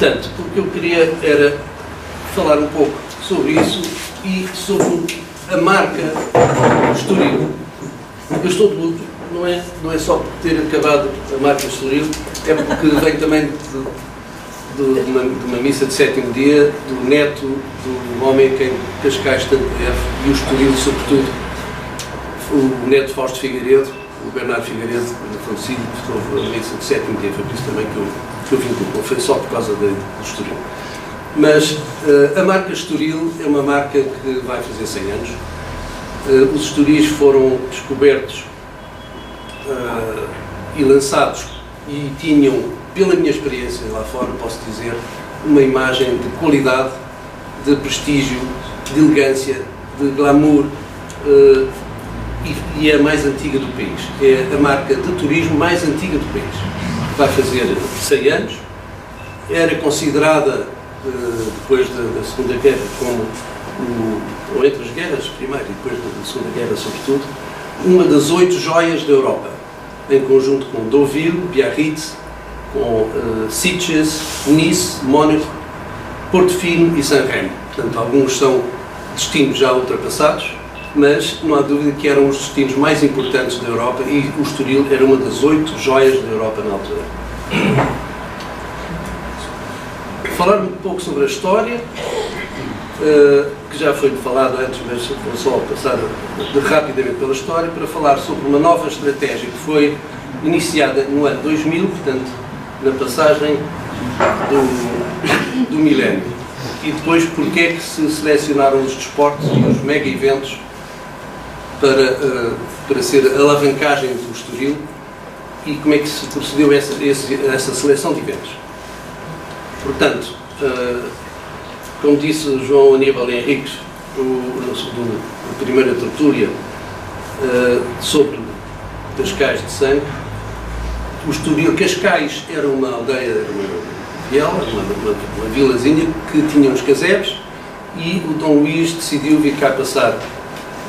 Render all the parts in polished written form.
Portanto, o que eu queria era falar um pouco sobre isso e sobre a marca Estoril. Eu estou de luto, não é só por ter acabado a marca Estoril, é porque venho também de uma missa de sétimo dia, do neto do homem a quem Cascais tanto deve, e o Estoril, sobretudo, o neto Fausto Figueiredo, o Bernardo Figueiredo, falecido, que houve a missa de sétimo dia, foi por isso também que eu vim, não foi só por causa do Estoril. Mas a marca Estoril é uma marca que vai fazer 100 anos. Os Estoris foram descobertos e lançados e tinham, pela minha experiência lá fora, posso dizer, uma imagem de qualidade, de prestígio, de elegância, de glamour, e é a mais antiga do país. É a marca de turismo mais antiga do país. Vai fazer 100 anos. Era considerada, depois da Segunda Guerra, como, ou entre as guerras, primeiro, e depois da Segunda Guerra, sobretudo, uma das 8 joias da Europa, em conjunto com Deauville, Biarritz, com Sitges, Nice, Mónaco, Portofino e Sanremo. Portanto, alguns são destinos já ultrapassados, mas não há dúvida que eram os destinos mais importantes da Europa e o Estoril era uma das 8 joias da Europa na altura. Falar um pouco sobre a história, que já foi falado antes, mas vou só passar rapidamente pela história, para falar sobre uma nova estratégia que foi iniciada no ano 2000, portanto, na passagem do milénio. E depois, porque é que se selecionaram os desportos e os mega-eventos para ser a alavancagem do Estoril e como é que se procedeu essa seleção de eventos. Portanto, como disse o João Aníbal Henriques, na primeira tertúlia sobre Cascais de Sangue, o Estoril, Cascais era uma aldeia, era uma vilazinha que tinha uns casebres e o Dom Luís decidiu vir cá passar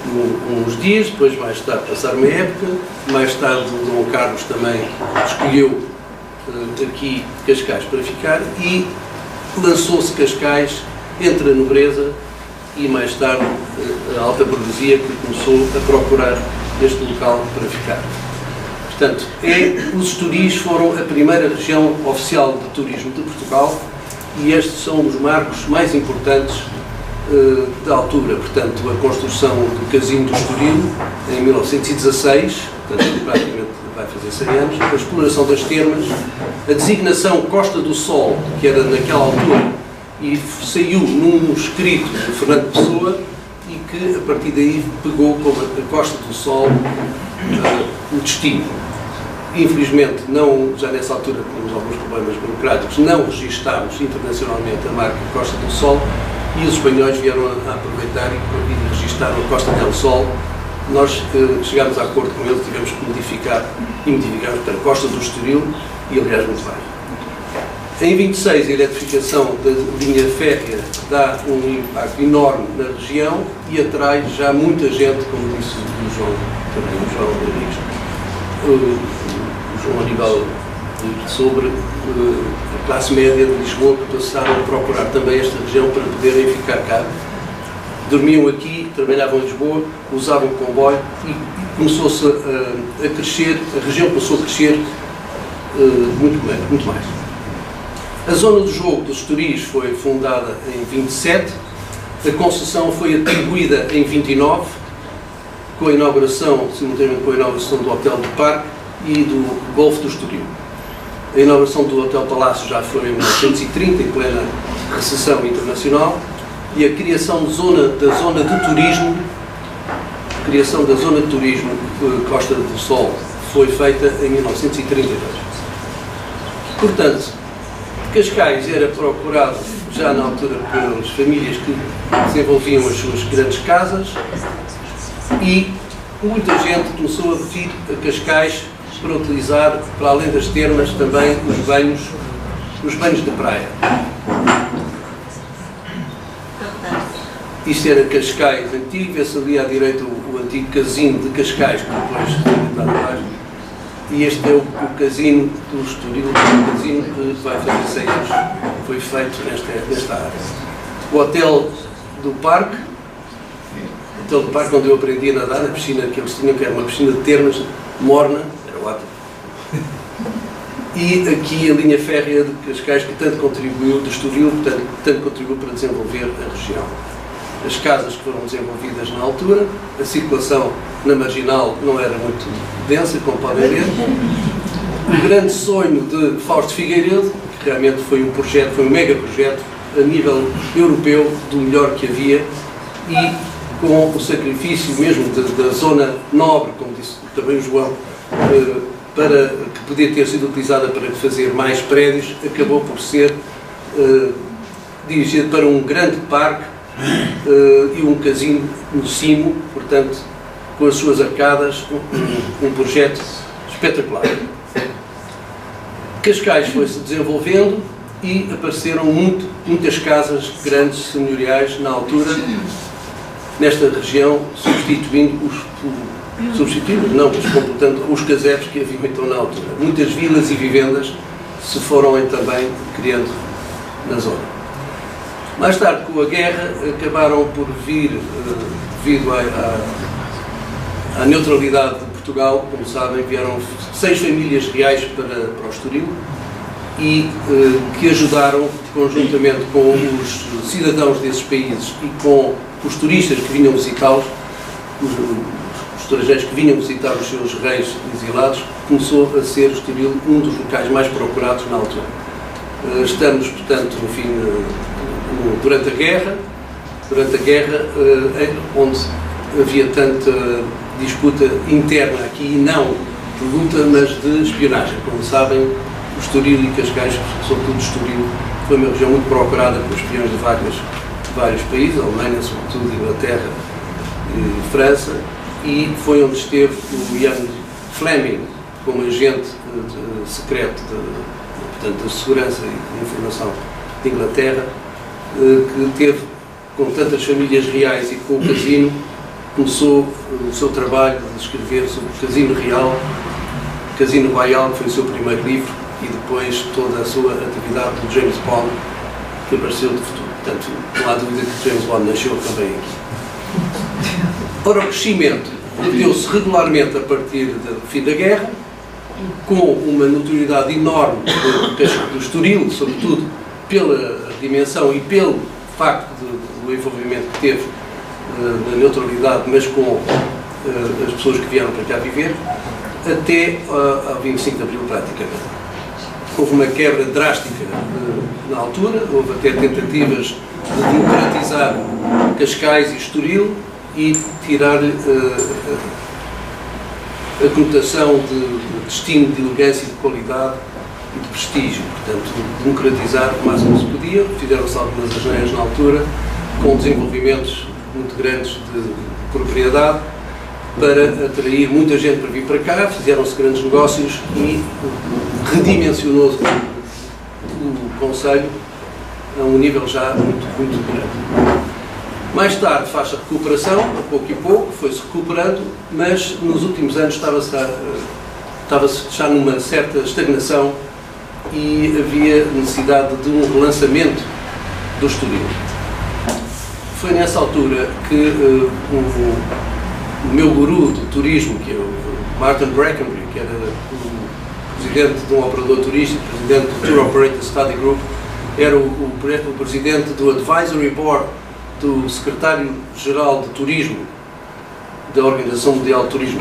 uns dias, depois mais tarde passar uma época, mais tarde o Dom Carlos também escolheu aqui Cascais para ficar e lançou-se Cascais entre a nobreza e mais tarde a alta burguesia que começou a procurar este local para ficar. Portanto, os Estoris foram a primeira região oficial de turismo de Portugal e estes são os marcos mais importantes da altura. Portanto, a construção do Casino do Estoril em 1916, portanto, praticamente vai fazer 100 anos, a exploração das termas, a designação Costa do Sol, que era naquela altura, e saiu num escrito de Fernando Pessoa e que, a partir daí, pegou como a Costa do Sol o destino. Infelizmente, já nessa altura tínhamos alguns problemas burocráticos, não registámos internacionalmente a marca Costa do Sol e os espanhóis vieram a aproveitar e registaram a Costa del Sol. Nós chegámos a acordo com eles, tivemos que modificar e modificámos para Costa do Estoril e, aliás, muito bem. Em 26, a eletrificação da linha férrea dá um impacto enorme na região e atrai já muita gente, como disse o João, também o João Rodrigues, o João Aníbal, sobre a classe média de Lisboa, que passaram a procurar também esta região para poderem ficar cá. Dormiam aqui, trabalhavam em Lisboa, usavam o comboio e começou-se a crescer, a região começou a crescer muito mais. A zona do jogo dos Estoris foi fundada em 27, a concessão foi atribuída em 29, com a inauguração, simultaneamente com a inauguração do Hotel do Parque e do Golfo do Estoril. A inauguração do Hotel Palácio já foi em 1930, em plena recessão internacional, e a criação da zona de turismo, Costa do Sol, foi feita em 1932. Portanto, Cascais era procurado já na altura pelas famílias que desenvolviam as suas grandes casas e muita gente começou a vir a Cascais para utilizar, para além das termas, também os banhos de praia. Isto era Cascais antigo, vê-se ali à direita o antigo casino de Cascais, que depois está abaixo. E este é o casino do Estoril, o casino que vai fazer 100 anos. foi feito nesta área. O Hotel do Parque, onde eu aprendi a nadar, na piscina que eles tinham, que era uma piscina de termas, morna, era ótimo. E aqui a linha férrea de Cascais, que tanto contribuiu, de Estoril, tanto contribuiu para desenvolver a região. As casas que foram desenvolvidas na altura, a circulação na Marginal não era muito densa, como podem ver. O grande sonho de Fausto Figueiredo, que realmente foi um mega projeto a nível europeu, do melhor que havia, e com o sacrifício mesmo da zona nobre, como disse também o João, para que podia ter sido utilizada para fazer mais prédios, acabou por ser dirigido para um grande parque e um casino no cimo, portanto, com as suas arcadas, um projeto espetacular. Cascais foi-se desenvolvendo e apareceram muitas casas grandes, senhoriais, na altura, nesta região, mas completando os casebres que haviam então na altura. Muitas vilas e vivendas se foram também criando na zona. Mais tarde, com a guerra, acabaram por vir, devido à neutralidade de Portugal, como sabem, vieram 6 famílias reais para o Estoril e que ajudaram, conjuntamente com os cidadãos desses países e com os turistas que vinham visitá-los, os estrangeiros que vinham visitar os seus reis exilados, começou a ser o Estoril um dos locais mais procurados na altura. Estamos, portanto, no fim, durante a guerra, onde havia tanta disputa interna aqui, e não de luta, mas de espionagem. Como sabem, o Estoril e Cascais, sobretudo o Estoril, foi uma região muito procurada por espiões de vários países, a Alemanha, sobretudo, Inglaterra e França, e foi onde esteve o Ian Fleming como agente secreto da segurança e de informação de Inglaterra, que teve, com tantas famílias reais e com o casino, começou o seu trabalho de escrever sobre o Casino Real, Casino Royal, que foi o seu primeiro livro, e depois toda a sua atividade do James Bond, que apareceu de futuro. Portanto, não há dúvida que James Bond nasceu também aqui. Ora, o crescimento deu-se regularmente a partir do fim da guerra, com uma notoriedade enorme do Estoril, sobretudo pela dimensão e pelo facto do envolvimento que teve na neutralidade, mas com as pessoas que vieram para cá viver, até ao 25 de Abril praticamente. Houve uma quebra drástica na altura, houve até tentativas de democratizar Cascais e Estoril e tirar-lhe a conotação de destino, de elegância, de qualidade e de prestígio. Portanto, democratizar o máximo que se podia. Fizeram-se algumas asneiras na altura, com desenvolvimentos muito grandes de propriedade, para atrair muita gente para vir para cá, fizeram-se grandes negócios e redimensionou-se o concelho a um nível já muito grande. Mais tarde faz a recuperação, a pouco e pouco, foi-se recuperando, mas nos últimos anos estava-se já numa certa estagnação e havia necessidade de um relançamento do Estoril. Foi nessa altura que o meu guru do turismo, que é o Martin Brackenbury, que era o presidente de um operador turístico, presidente do Tour Operator Study Group, era o presidente do Advisory Board do secretário-geral de Turismo da Organização Mundial de Turismo,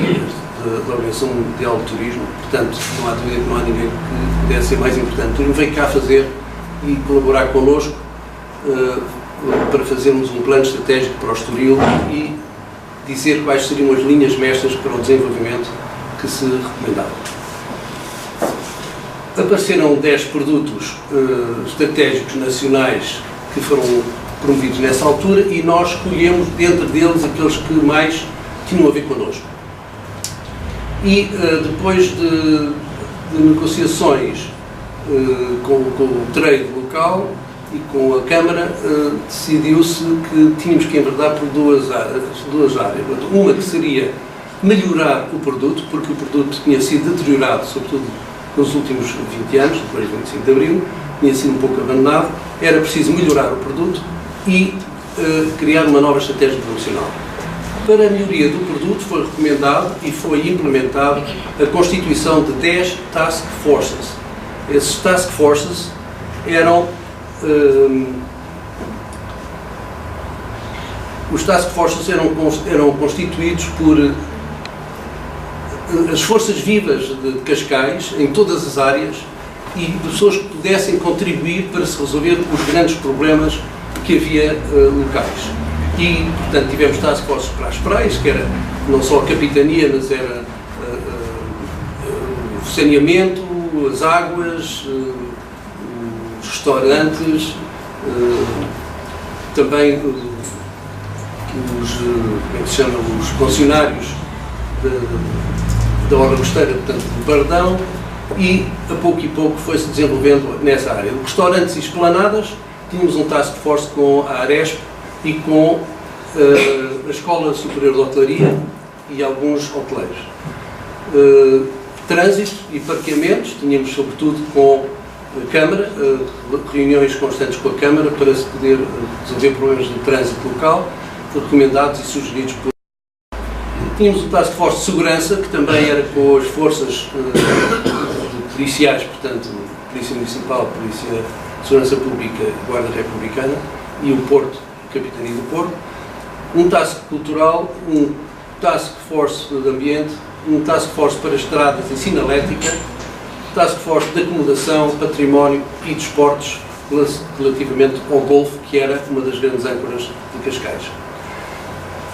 portanto, não há dúvida que não há ninguém que pudesse ser mais importante. O turismo veio cá fazer e colaborar connosco para fazermos um plano estratégico para o Estoril e dizer quais seriam as linhas mestras para o desenvolvimento que se recomendavam. Apareceram 10 produtos estratégicos nacionais que foram promovidos nessa altura e nós escolhemos dentro deles aqueles que mais tinham a ver connosco. E depois de negociações com o trade local e com a Câmara, decidiu-se que tínhamos que enverdar por duas áreas. Uma que seria melhorar o produto, porque o produto tinha sido deteriorado, sobretudo nos últimos 20 anos, depois de 25 de Abril, tinha sido um pouco abandonado, era preciso melhorar o produto e criar uma nova estratégia promocional. Para a melhoria do produto foi recomendado e foi implementado a constituição de 10 task forces. Esses task forces eram os task forces eram constituídos por as forças vivas de Cascais em todas as áreas e pessoas que pudessem contribuir para se resolver os grandes problemas que havia locais. E, portanto, tivemos task forces para as praias, que era não só a capitania, mas era o saneamento, as águas, os restaurantes, também os funcionários da Orla Costeira, portanto, do Bardão, e a pouco e pouco foi-se desenvolvendo nessa área. Restaurantes e esplanadas, tínhamos um task force com a Aresp e com a Escola Superior de Hotelaria e alguns hoteleiros. Trânsito e parqueamentos, tínhamos sobretudo com a Câmara, reuniões constantes com a Câmara para se poder resolver problemas de trânsito local, recomendados e sugeridos por... Tínhamos o Task Force de Segurança, que também era com as forças policiais, portanto, Polícia Municipal, Polícia de Segurança Pública e Guarda Republicana, e o Porto, a Capitania do Porto. Um Task Cultural, um Task Force de Ambiente, um Task Force para Estradas e Sinalética, Task Force de Acomodação, Património e Desportos, relativamente ao golfe, que era uma das grandes âncoras de Cascais.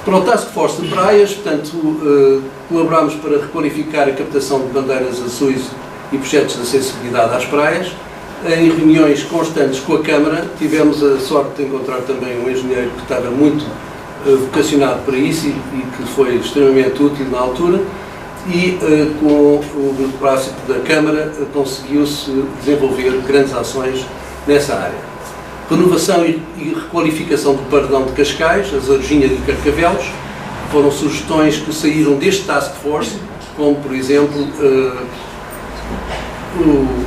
Para o Task Force de Praias, portanto, colaborámos para requalificar a captação de bandeiras azuis e projetos de acessibilidade às praias. Em reuniões constantes com a Câmara, tivemos a sorte de encontrar também um engenheiro que estava muito vocacionado para isso e que foi extremamente útil na altura, e com o beneplácito da Câmara conseguiu-se desenvolver grandes ações nessa área. Renovação e requalificação do Pardão de Cascais, a Zarginha de Carcavelos, foram sugestões que saíram deste Task Force, como por exemplo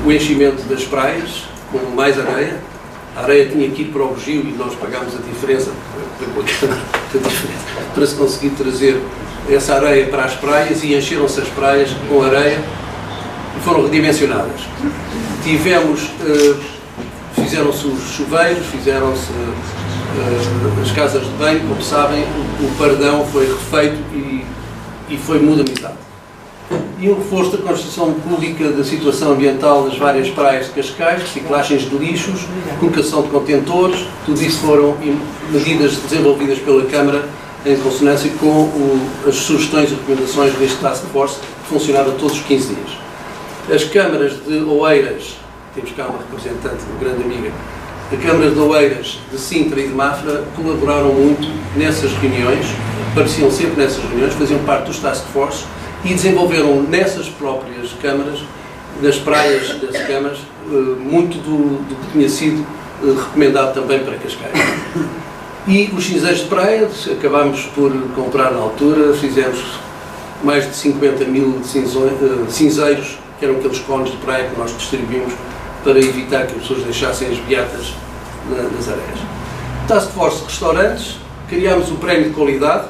o enchimento das praias, com mais areia. A areia tinha que ir para o Bugio e nós pagámos a diferença para se conseguir trazer essa areia para as praias, e encheram-se as praias com areia e foram redimensionadas. Fizeram-se os chuveiros, fizeram-se as casas de banho, como sabem, o Pardão foi refeito e foi modernizado. E um reforço da construção pública da situação ambiental nas várias praias de Cascais, reciclagens de lixos, colocação de contentores, tudo isso foram medidas desenvolvidas pela Câmara em consonância com as sugestões e recomendações deste Task Force, que funcionava todos os 15 dias. As câmaras de Oeiras, temos cá uma representante, uma grande amiga, as câmaras de Oeiras, de Sintra e de Mafra colaboraram muito nessas reuniões, apareciam sempre nessas reuniões, faziam parte dos Task Force e desenvolveram nessas próprias câmaras, nas praias das câmaras, muito do que tinha sido recomendado também para Cascais. E os cinzeiros de praia, acabámos por comprar na altura, fizemos mais de 50 mil cinzeiros, que eram aqueles cones de praia que nós distribuímos para evitar que as pessoas deixassem as beatas nas areias. Task Force Restaurantes, criámos o Prémio de Qualidade.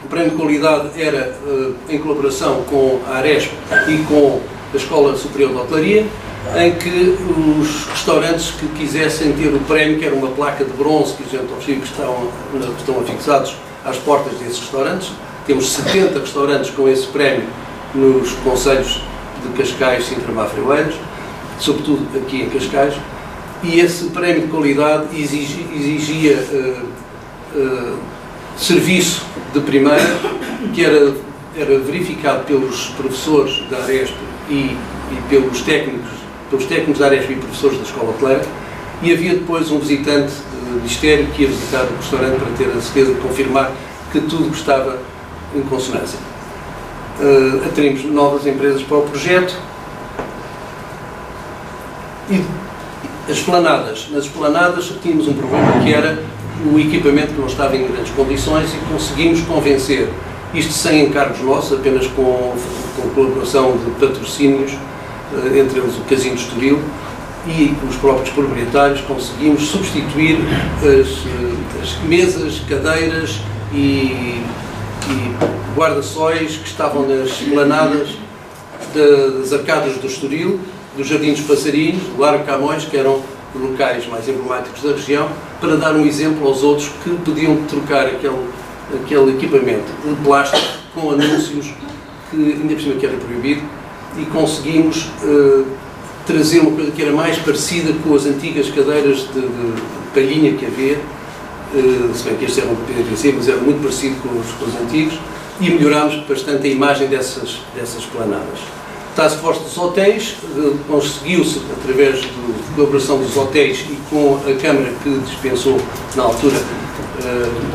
O Prémio de Qualidade era em colaboração com a Aresp e com a Escola Superior de Hotelaria, em que os restaurantes que quisessem ter o prémio, que era uma placa de bronze que os que estão afixados às portas desses restaurantes. Temos 70 restaurantes com esse prémio nos concelhos de Cascais, Sintra, Mafra e Oeiras, sobretudo aqui em Cascais, e esse prémio de qualidade exigia serviço de primeira, que era verificado pelos professores da Aresp e pelos técnicos da Aresp e professores da Escola Hoteleira, e havia depois um visitante de mistério que ia visitar o restaurante para ter a certeza de confirmar que tudo estava em consonância. Atraímos novas empresas para o projeto. E as esplanadas. Nas esplanadas tínhamos um problema, que era o equipamento que não estava em grandes condições, e conseguimos convencer, isto sem encargos nossos, apenas com colaboração de patrocínios, entre eles o Casino de Estoril, e os próprios proprietários conseguimos substituir as mesas, cadeiras e guarda-sóis que estavam nas esplanadas das arcadas do Estoril, do Jardim dos Passarinhos, do Largo Camões, que eram locais mais emblemáticos da região, para dar um exemplo aos outros que podiam trocar aquele equipamento de plástico com anúncios, que ainda por cima que era proibido, e conseguimos trazer uma coisa que era mais parecida com as antigas cadeiras de palhinha que havia, se bem que estes eram de PVC, mas era muito parecido com os antigos, e melhorámos bastante a imagem dessas planadas. Task Force dos hotéis, conseguiu-se, através da colaboração dos hotéis e com a Câmara que dispensou, na altura,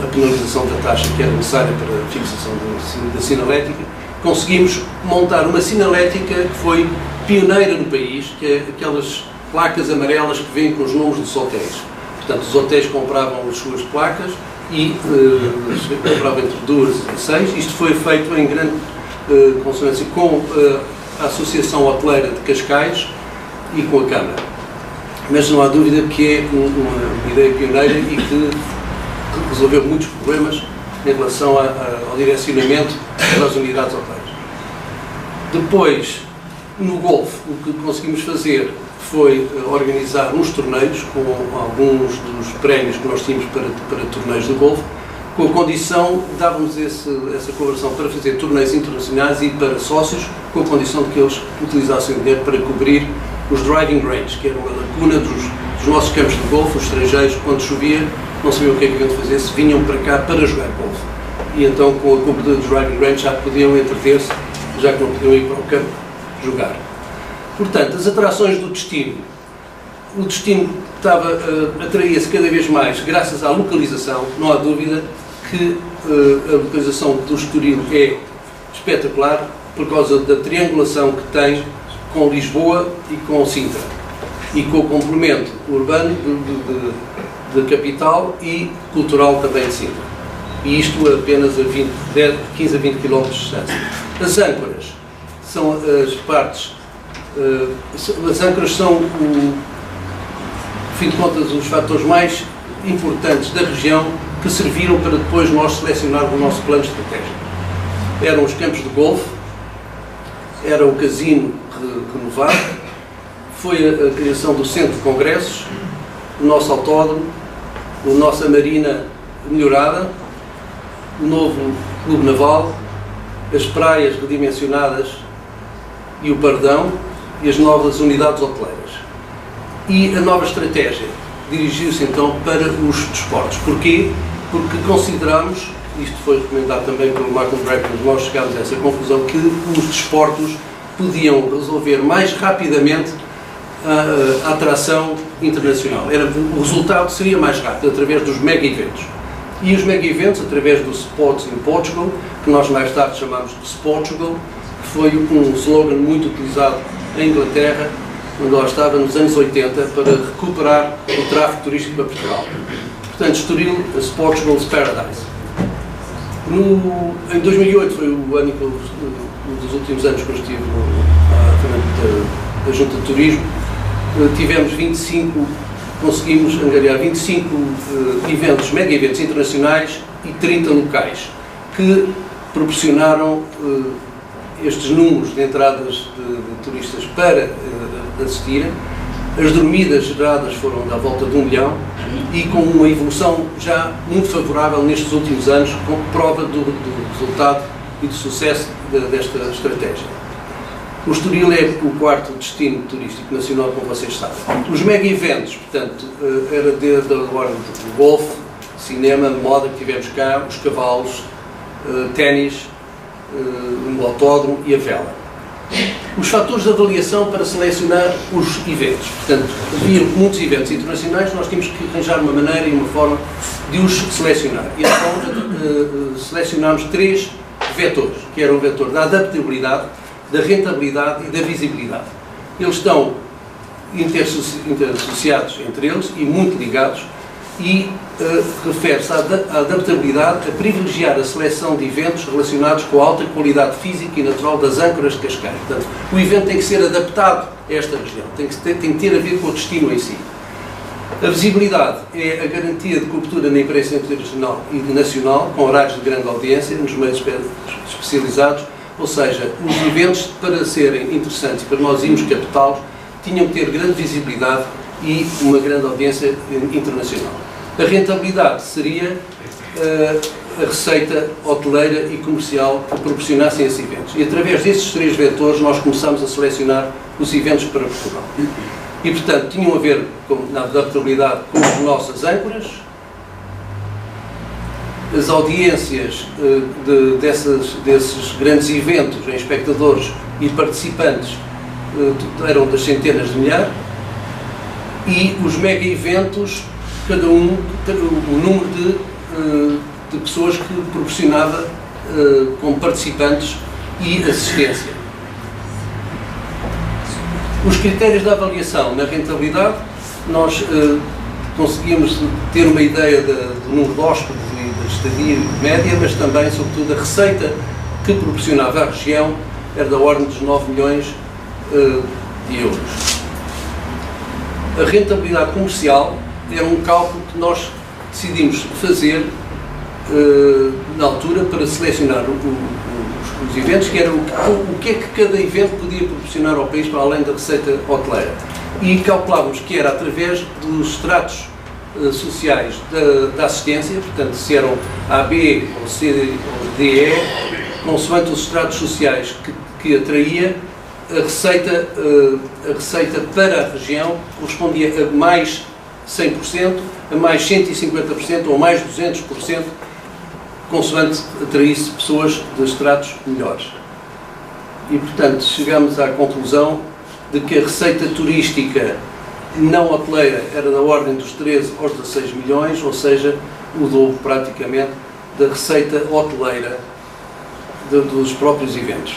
a penalização da taxa que era necessária para a fixação da sinalética, conseguimos montar uma sinalética que foi pioneira no país, que é aquelas placas amarelas que vêm com os nomes dos hotéis. Portanto, os hotéis compravam as suas placas e compravam entre 2 e 6. Isto foi feito em grande consonância com a Associação Hoteleira de Cascais e com a Câmara. Mas não há dúvida que é uma ideia pioneira e que resolveu muitos problemas em relação ao direcionamento das unidades hoteleiras. Depois, no golfe, o que conseguimos fazer foi organizar uns torneios com alguns dos prémios que nós tínhamos para torneios de golfe, com a condição, dávamos essa colaboração para fazer torneios internacionais e para sócios, com a condição de que eles utilizassem o dinheiro para cobrir os driving range, que era uma lacuna dos nossos campos de golfe. Os estrangeiros, quando chovia, não sabiam o que é que iam fazer, se vinham para cá para jogar golfe. E então, com a cobertura dos driving range, já podiam entreter-se, já que não podiam ir para o campo jogar. Portanto, as atrações do destino. O destino atraía-se cada vez mais graças à localização. Não há dúvida que a localização do Estoril é espetacular por causa da triangulação que tem com Lisboa e com Sintra, e com o complemento urbano de capital e cultural também de Sintra. E isto apenas a 15 a 20 km de distância. As âncoras são as partes. As âncoras são, no fim de contas, os fatores mais importantes da região que serviram para depois nós selecionarmos o nosso plano estratégico. Eram os campos de golfe, era o casino renovado, foi a criação do centro de congressos, o nosso autódromo, a nossa marina melhorada, o novo clube naval, as praias redimensionadas e o Pardão e as novas unidades hoteleiras. E a nova estratégia dirigiu-se então para os desportos. Porquê? Porque consideramos, isto foi recomendado também pelo Malcolm Draper, nós chegámos a essa conclusão, que os desportos podiam resolver mais rapidamente a atração internacional. O resultado seria mais rápido, através dos mega-eventos. E os mega-eventos, através do Sports in Portugal, que nós mais tarde chamamos de Sportugal, que foi um slogan muito utilizado em Inglaterra, quando lá estava nos anos 80, para recuperar o tráfego turístico para Portugal. Portanto, Estoril, Portugal's Paradise. Em 2008 foi o ano um dos últimos anos que eu estive da Junta de Turismo. Tivemos conseguimos angariar 25 eventos, mega-eventos internacionais e 30 locais, que proporcionaram estes números de entradas de turistas para assistirem. As dormidas geradas foram da volta de 1 milhão e com uma evolução já muito favorável nestes últimos anos, com prova do resultado e do sucesso desta estratégia. O Estoril é o 4º destino turístico nacional, como vocês sabem. Os mega-eventos, portanto, era desde agora o golfe, cinema, moda que tivemos cá, os cavalos, ténis, o autódromo e a vela. Os fatores de avaliação para selecionar os eventos. Portanto, havia muitos eventos internacionais, nós tínhamos que arranjar uma maneira e uma forma de os selecionar. E então selecionámos 3 vetores, que eram o vetor da adaptabilidade, da rentabilidade e da visibilidade. Eles estão interassociados entre eles e muito ligados, e refere-se à adaptabilidade, a privilegiar a seleção de eventos relacionados com a alta qualidade física e natural das âncoras de Cascais. Portanto, o evento tem que ser adaptado a esta região, tem que ter a ver com o destino em si. A visibilidade é a garantia de cobertura na imprensa internacional e nacional, com horários de grande audiência, nos meios especializados, ou seja, os eventos, para serem interessantes e para nós irmos captá-los, tinham que ter grande visibilidade e uma grande audiência internacional. A rentabilidade seria a receita hoteleira e comercial que proporcionassem esses eventos. E através desses três vetores nós começamos a selecionar os eventos para Portugal. E, portanto, tinham a ver na adaptabilidade com as nossas âncoras, as audiências desses grandes eventos em espectadores e participantes eram das centenas de milhares, e os mega-eventos, cada um, o número de pessoas que proporcionava como participantes e assistência. Os critérios da avaliação na rentabilidade, nós conseguimos ter uma ideia do número de hóspedes e da estadia média, mas também, sobretudo, a receita que proporcionava à região era da ordem dos 9 milhões de euros. A rentabilidade comercial era um cálculo que nós decidimos fazer na altura para selecionar os eventos, que era o que é que cada evento podia proporcionar ao país para além da receita hoteleira. E calculávamos que era através dos estratos sociais da assistência, portanto, se eram A, B, ou C, ou D, E, consoante os estratos sociais que atraía, a receita para a região correspondia a mais 100%, a mais 150% ou mais 200%, consoante atraísse pessoas de estratos melhores. E, portanto, chegamos à conclusão de que a receita turística não hoteleira era da ordem dos 13 aos 16 milhões, ou seja, o dobro praticamente da receita hoteleira dos próprios eventos.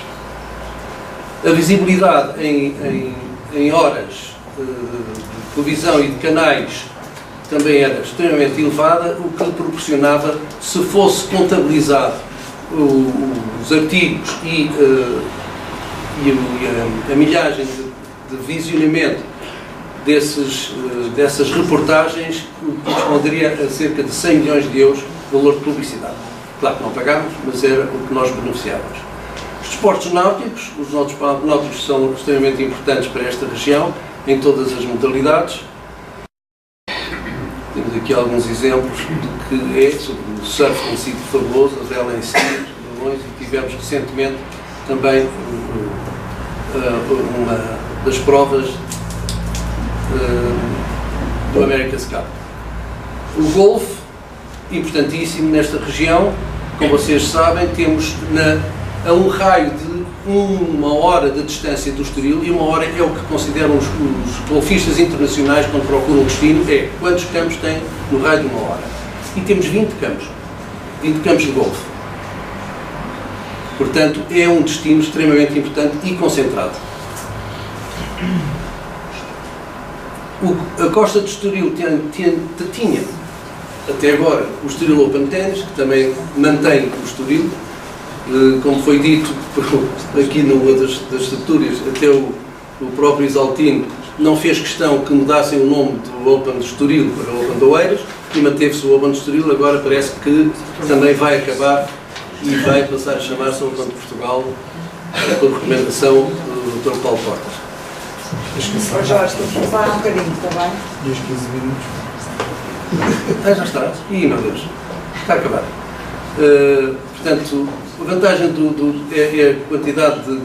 A visibilidade em horas de televisão e de canais também era extremamente elevada, o que proporcionava, se fosse contabilizado os artigos e a milhagem de visionamento dessas reportagens, corresponderia a cerca de 100 milhões de euros de valor de publicidade. Claro que não pagámos, mas era o que nós beneficiávamos. Os desportos náuticos, os desportos náuticos são extremamente importantes para esta região, em todas as modalidades. Temos aqui alguns exemplos do que é sobre o surf tem sido fabuloso, a vela em si, os balões, e tivemos recentemente também uma das provas do America's Cup. O golfe, importantíssimo nesta região, como vocês sabem, temos a um raio de 1 hora de distância do Estoril, e 1 hora é o que consideram os golfistas internacionais quando procuram o destino, é quantos campos tem no raio de 1 hora. E temos 20 campos de golfe. Portanto, é um destino extremamente importante e concentrado. A Costa de Estoril tinha, até agora, o Estoril Open Tennis, que também mantém o Estoril. Como foi dito aqui numa das tertúlias, até o próprio Isaltino não fez questão que mudassem o nome do Open de Estoril para o Open de Oeiras, e manteve-se o Open de Estoril. Agora parece que também vai acabar e vai passar a chamar-se Open de Portugal, por recomendação do Dr. Paulo Portas. Jorge, temos que falar um bocadinho, está bem? 10, 15 minutos. Já está. Ih, meu Deus, está a acabar. Portanto, a vantagem é a quantidade de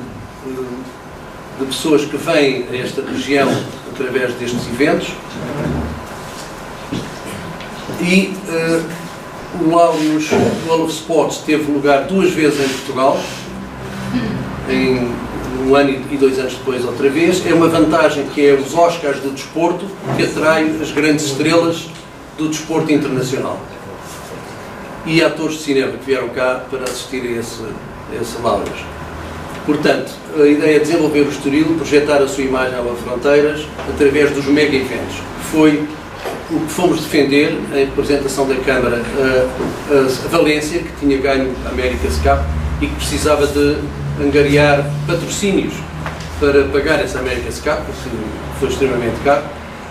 pessoas que vêm a esta região através destes eventos. E o Wall of Sports teve lugar 2 vezes em Portugal, em 1 ano e 2 anos depois outra vez. É uma vantagem que é os Oscars do desporto, que atrai as grandes estrelas do desporto internacional. E atores de cinema que vieram cá para assistir a esse Laureus. Portanto, a ideia é desenvolver o Estoril, projetar a sua imagem às fronteiras através dos mega-eventos. Foi o que fomos defender, em representação da Câmara, a Valência, que tinha ganho a America's Cup e que precisava de angariar patrocínios para pagar essa America's Cup, porque foi extremamente caro,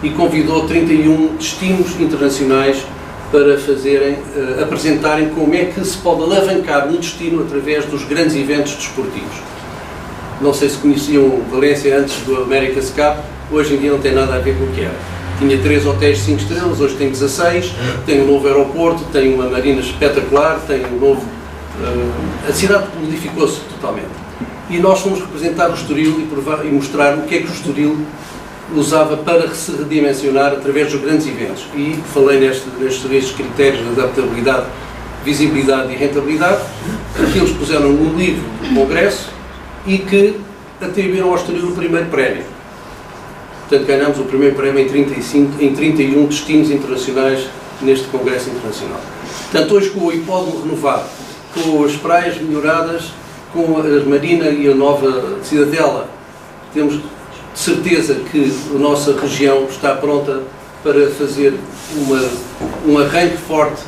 e convidou 31 destinos internacionais para apresentarem como é que se pode alavancar um destino através dos grandes eventos desportivos. Não sei se conheciam Valência antes do America's Cup, hoje em dia não tem nada a ver com o que era. Tinha 3 hotéis de 5 estrelas, hoje tem 16, tem um novo aeroporto, tem uma marina espetacular, tem um novo... a cidade modificou-se totalmente. E nós fomos representar o Estoril e mostrar o que é que o Estoril usava para se redimensionar através dos grandes eventos. E falei nestes critérios de adaptabilidade, visibilidade e rentabilidade, que eles puseram no livro do Congresso e que atribuíram ao Estoril o primeiro prémio. Portanto, ganhamos o primeiro prémio em 31 destinos internacionais neste Congresso Internacional. Portanto, hoje com o hipódromo renovado, com as praias melhoradas, com a marina e a nova cidadela, temos certeza que a nossa região está pronta para fazer um arranque forte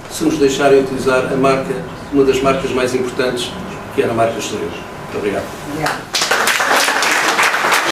se nos deixarem utilizar a marca, uma das marcas mais importantes, que é a marca Estoril. Muito obrigado.